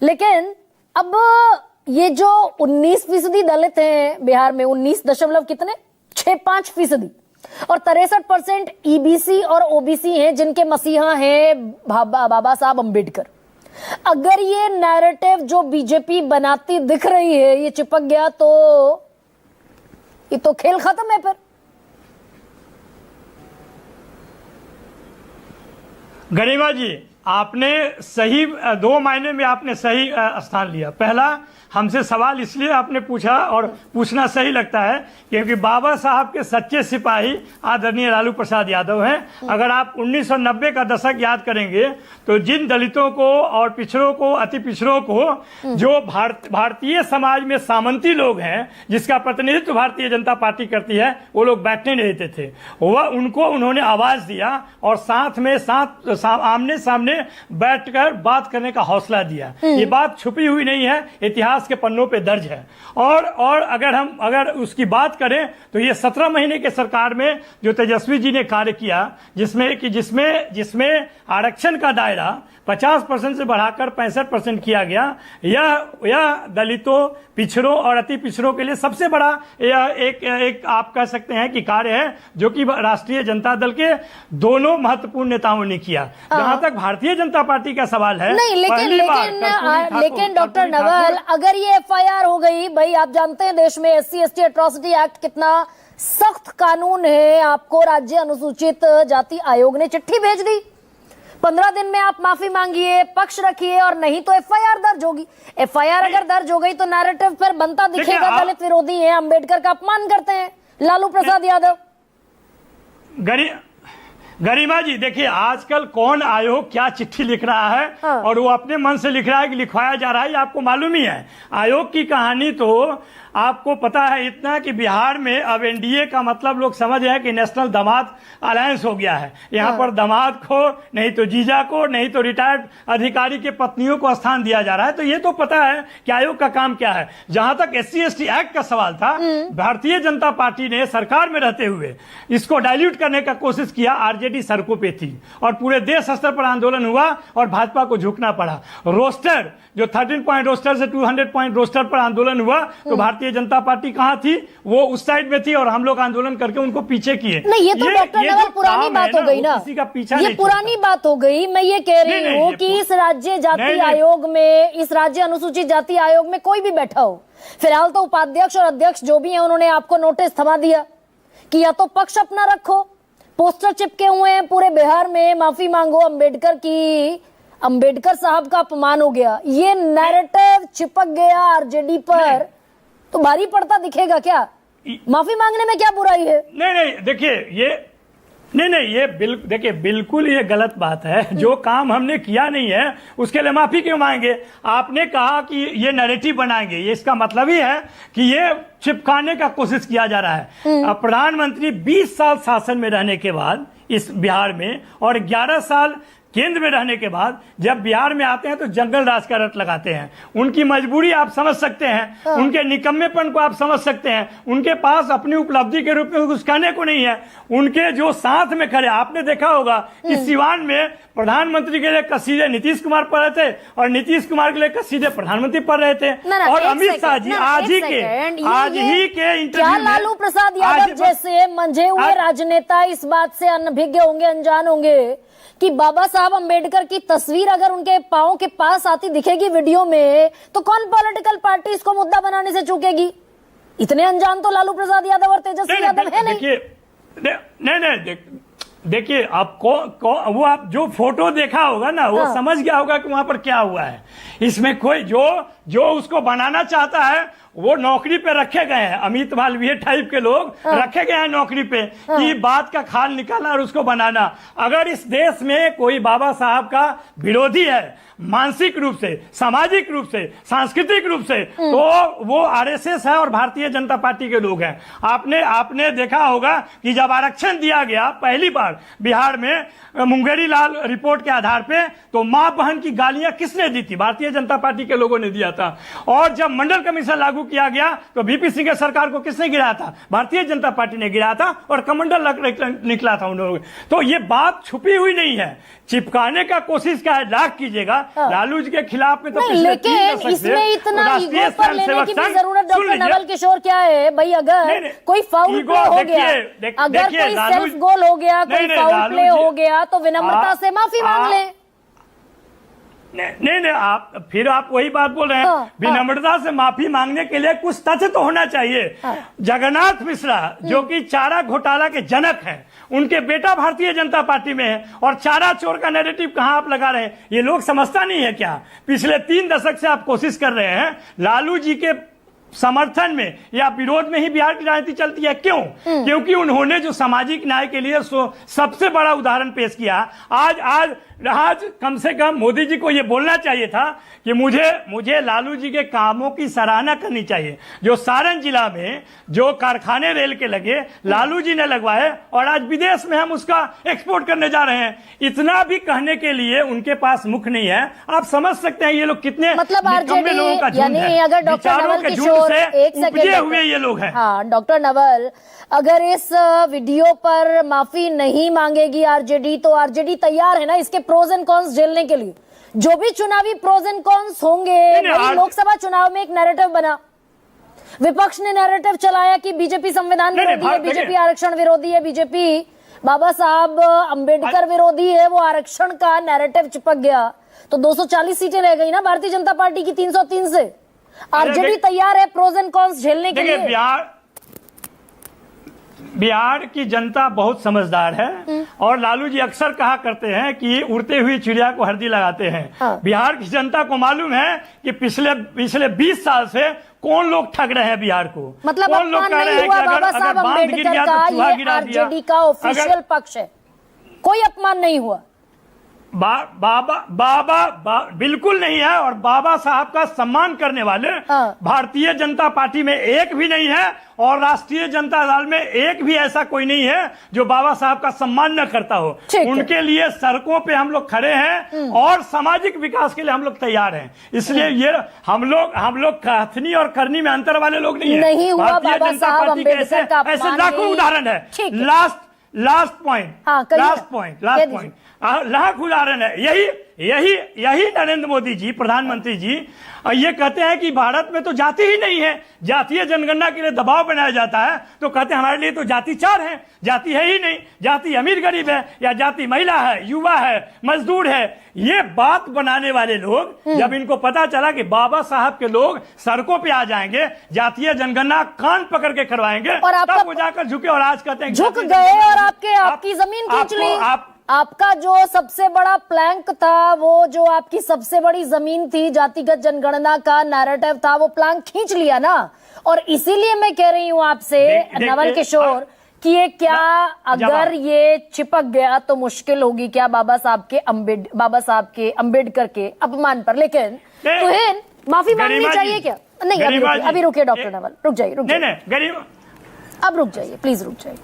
लेकिन अब ये जो 19% दलित हैं बिहार में, 19 दशमलव कितने 65%, और 63% ईबीसी और ओबीसी हैं जिनके मसीहा हैं बाबा साहब अंबेडकर। अगर ये नैरेटिव जो बीजेपी बनाती दिख रही है ये चिपक गया तो ये तो खेल खत्म है। फिर गरिमा जी, आपने सही 2 मायने में आपने सही स्थान लिया। पहला, हमसे सवाल इसलिए आपने पूछा और पूछना सही लगता है क्योंकि बाबा साहब के सच्चे सिपाही आदरणीय लालू प्रसाद यादव हैं। अगर आप 1990 का दशक याद करेंगे तो जिन दलितों को और पिछड़ों को, अति पिछड़ों को, जो भारतीय समाज में सामंती लोग हैं जिसका प्रतिनिधित्व भारतीय जनता पार्टी करती है, वो लोग बैठने नहीं देते थे, वह उनको उन्होंने आवाज दिया और साथ में आमने सामने बैठकर बात करने का हौसला दिया। ये बात छुपी हुई नहीं है, इतिहास के पन्नों पे दर्ज है। और अगर उसकी बात करें तो ये 17 महीने के सरकार में जो तेजस्वी जी ने कार्य किया, जिसमें आरक्षण का दायरा 50% से बढ़ाकर 65% किया गया, यह दलितों, पिछड़ों और अति पिछड़ों के लिए सबसे बड़ा यह एक आप कह सकते हैं कि कार्य है जो कि राष्ट्रीय जनता दल के दोनों महत्वपूर्ण नेताओं ने किया। जहां तक भारतीय जनता पार्टी का सवाल है, नहीं, लेकिन डॉक्टर नवल, अगर ये एफआईआर हो गई, भाई आप जानते हैं देश में SC/ST एट्रॉसिटी एक्ट कितना सख्त कानून है, आपको राज्य अनुसूचित जाति आयोग ने चिट्ठी भेज दी, 15 दिन में आप माफी मांगिए, पक्ष रखिए, और नहीं तो एफआईआर दर्ज होगी। एफआईआर अगर दर्ज हो गई तो नैरेटिव फिर बनता दिखेगा दलित विरोधी हैं, अंबेडकर का अपमान करते हैं लालू प्रसाद यादव। गरिमा जी, देखिए आजकल कौन आयोग क्या चिट्ठी लिख रहा है, हाँ। और वो अपने मन से लिख रहा है कि लिखवाया जा रहा है, ये आपको मालूम ही है। आयोग की कहानी तो आपको पता है इतना कि बिहार में अब एनडीए का मतलब लोग समझ रहे हैं कि नेशनल दामाद अलायंस हो गया है। यहाँ पर दामाद को नहीं तो जीजा को नहीं तो रिटायर्ड अधिकारी के पत्नियों को स्थान दिया जा रहा है। तो ये तो पता है कि आयोग का काम क्या है। जहां तक SC/ST एक्ट का सवाल था, भारतीय जनता पार्टी ने सरकार में रहते हुए इसको डाइल्यूट करने का कोशिश किया। आरजेडी सड़कों पे थी और पूरे देश स्तर पर आंदोलन हुआ और भाजपा को झुकना पड़ा। रोस्टर जो 13 पॉइंट रोस्टर से 200 पॉइंट रोस्टर पर आंदोलन हुआ तो भारतीय जनता पार्टी कहां थी? वो उस साइड में थी और हम लोग आंदोलन करके उनको पीछे किए। नहीं, ये तो डॉक्टर नवल पुरानी बात हो गई ना, किसी का पीछा ये पुरानी बात हो गई। मैं ये कह रही हूँ कि इस राज्य जाति आयोग में, इस राज्य अनुसूचित जाति आयोग में कोई भी बैठा हो, फिलहाल तो उपाध्यक्ष और अध्यक्ष जो भी है उन्होंने आपको नोटिस थमा दिया कि या तो पक्ष अपना रखो, पोस्टर चिपके हुए हैं पूरे बिहार में, माफी मांगो अंबेडकर की, अंबेडकर साहब का अपमान हो गया, ये नैरेटिव चिपक गया आरजेडी पर, तो भारी पड़ता दिखेगा क्या? माफी मांगने में क्या बुराई है? नहीं, देखिए ये देखिए बिल्कुल ये गलत बात है। जो काम हमने किया नहीं है उसके लिए माफी क्यों मांगे? आपने कहा कि ये नैरेटिव बनाएंगे, ये इसका मतलब ही है कि ये चिपकाने का कोशिश किया जा रहा है। प्रधानमंत्री 20 साल शासन में रहने के बाद इस बिहार में और 11 साल केंद्र में रहने के बाद जब बिहार में आते हैं तो जंगल राज का रट लगाते हैं। उनकी मजबूरी आप समझ सकते हैं, उनके निकम्मेपन को आप समझ सकते हैं। उनके पास अपनी उपलब्धि के रूप में कुछ कहने को नहीं है। उनके जो साथ में खड़े, आपने देखा होगा कि सिवान में प्रधानमंत्री के लिए कसीदे नीतीश कुमार पढ़ रहे थे और नीतीश कुमार के लिए कसीदे प्रधानमंत्री पढ़ रहे थे। और अमित शाह जी आज ही के इंटरव्यू, लालू प्रसाद यादव जैसे मंझे हुए राजनेता इस बात से अनभिज्ञ होंगे, अनजान होंगे कि बाबा साहब अंबेडकर की तस्वीर अगर उनके पांव के पास आती दिखेगी वीडियो में तो कौन पॉलिटिकल पार्टी इसको मुद्दा बनाने से चूकेगी? इतने अनजान तो लालू प्रसाद यादव और तेजस्वी यादव है नहीं। देखिए आप वो आप जो फोटो देखा होगा ना, वो समझ गया होगा कि वहां पर क्या हुआ है। इसमें कोई जो उसको बनाना चाहता है वो नौकरी पे रखे गए हैं, अमित मालवीय टाइप के लोग रखे गए हैं नौकरी पे कि बात का खाल निकालना और उसको बनाना। अगर इस देश में कोई बाबा साहब का विरोधी है, मानसिक रूप से, सामाजिक रूप से, सांस्कृतिक रूप से, तो वो आरएसएस है और भारतीय जनता पार्टी के लोग हैं। आपने देखा होगा कि जब आरक्षण दिया गया पहली बार बिहार में मुंगेरी लाल रिपोर्ट के आधार पे, तो मां बहन की गालियां किसने दी थी? भारतीय जनता पार्टी के लोगों ने दिया था। और जब मंडल कमीशन लागू किया गया तो वीपी सिंह के सरकार को किसने गिराया था? भारतीय जनता पार्टी ने गिराया था और कमंडल निकला था उन लोगों। तो ये बात छुपी हुई नहीं है, चिपकाने का कोशिश क्या है, लाख कीजिएगा। लालू जी के खिलाफ में तो लेकिन इसमें इतना ईगो पर लेने की भी जरूरत डॉक्टर नवल किशोर क्या है भाई? अगर कोई फाउल प्ले हो गया, अगर कोई सेल्फ गोल हो गया, कोई फाउल प्ले हो गया, तो विनम्रता से माफी मांग ले। नहीं, आप वही बात बोल रहे हैं। विनम्रता से माफी मांगने के लिए कुछ तथ्य तो होना चाहिए। जगन्नाथ मिश्रा जो कि चारा घोटाला के जनक हैं, उनके बेटा भारतीय जनता पार्टी में है, और चारा चोर का नैरेटिव कहां आप लगा रहे हैं? ये लोग समझता नहीं है क्या? पिछले 3 दशक से आप कोशिश कर रहे हैं लालू जी के समर्थन में या विरोध में ही बिहार की राजनीति चलती है। क्यों? क्योंकि उन्होंने जो सामाजिक न्याय के लिए सबसे बड़ा उदाहरण पेश किया। आज कम से कम मोदी जी को यह बोलना चाहिए था कि मुझे लालू जी के कामों की सराहना करनी चाहिए। जो सारण जिला में जो कारखाने रेल के लगे, लालू जी ने लगवाए, और आज विदेश में हम उसका एक्सपोर्ट करने जा रहे हैं। इतना भी कहने के लिए उनके पास मुख नहीं है। आप समझ सकते हैं ये लोग कितने निकम्मे लोगों का झुंड है। अगर डॉक्टर नवल किशोर एक उपजे हुए ये लोग हैं। हाँ डॉक्टर नवल, अगर इस वीडियो पर माफी नहीं मांगेगी आरजेडी, तो आरजेडी तैयार है ना इसके प्रोज एंड कॉन्स झेलने के लिए? जो भी चुनावी प्रोज एंड कॉन्स होंगे, लोकसभा चुनाव में एक नैरेटिव बना, विपक्ष ने नैरेटिव चलाया कि बीजेपी संविधान विरोधी है, बीजेपी आरक्षण विरोधी है, बीजेपी बाबा साहब अंबेडकर विरोधी है, वो आरक्षण का नैरेटिव चिपक गया, तो 240 सीटें रह गई ना भारतीय जनता पार्टी की 303 से। आरजेडी तैयार है प्रोज एंड कॉन्स झेलने के लिए। बिहार की जनता बहुत समझदार है, और लालू जी अक्सर कहा करते हैं कि उड़ते हुई चिड़िया को हल्दी लगाते हैं। हाँ। बिहार की जनता को मालूम है कि पिछले 20 साल से कौन लोग ठग रहे हैं बिहार को। मतलब कौन लोग कह रहे हैं कि बाबा साहब अम्बेडकर का ये आरजेडी का ऑफिशियल पक्ष है, कोई अपमान नहीं हुआ। बिल्कुल नहीं है। और बाबा साहब का सम्मान करने वाले भारतीय जनता पार्टी में एक भी नहीं है, और राष्ट्रीय जनता दल में एक भी ऐसा कोई नहीं है जो बाबा साहब का सम्मान न करता हो। उनके लिए सड़कों पे हम लोग खड़े हैं, और सामाजिक विकास के लिए हम लोग तैयार हैं। इसलिए ये हम लोग कथनी और करनी में अंतर वाले लोग नहीं है। भारतीय जनता पार्टी के ऐसे लाखों उदाहरण है। लास्ट पॉइंट लाख उदाहरण है। यही नरेंद्र मोदी जी, प्रधानमंत्री जी, ये कहते हैं कि भारत में तो जाति ही नहीं है, जातीय जनगणना के लिए दबाव बनाया जाता है, तो कहते हैं हमारे लिए तो जाति 4 है, जाति है ही नहीं, जाति अमीर गरीब है, या जाति महिला है, युवा है, मजदूर है। ये बात बनाने वाले लोग, जब इनको पता चला कि बाबा साहब के लोग सड़कों पे आ जाएंगे, जातीय जनगणना कान पकड़ के करवाएंगे, तब वो जाकर झुके, और आज कहते हैं झुक गए और आपकी जमीन खींच ली। आपका जो सबसे बड़ा प्लैंक था, वो जो आपकी सबसे बड़ी जमीन थी, जातिगत जनगणना का नैरेटिव था, वो प्लैंक खींच लिया ना। और इसीलिए मैं कह रही हूं आपसे नवल किशोर कि ये क्या अगर ये चिपक गया तो मुश्किल होगी क्या बाबा साहब के अम्बेडकर के अपमान पर। लेकिन तुहिन माफी मांगनी चाहिए क्या? नहीं, अभी रुकिए डॉक्टर नवल, रुक जाइए, अब रुक जाइए, प्लीज रुक जाइए।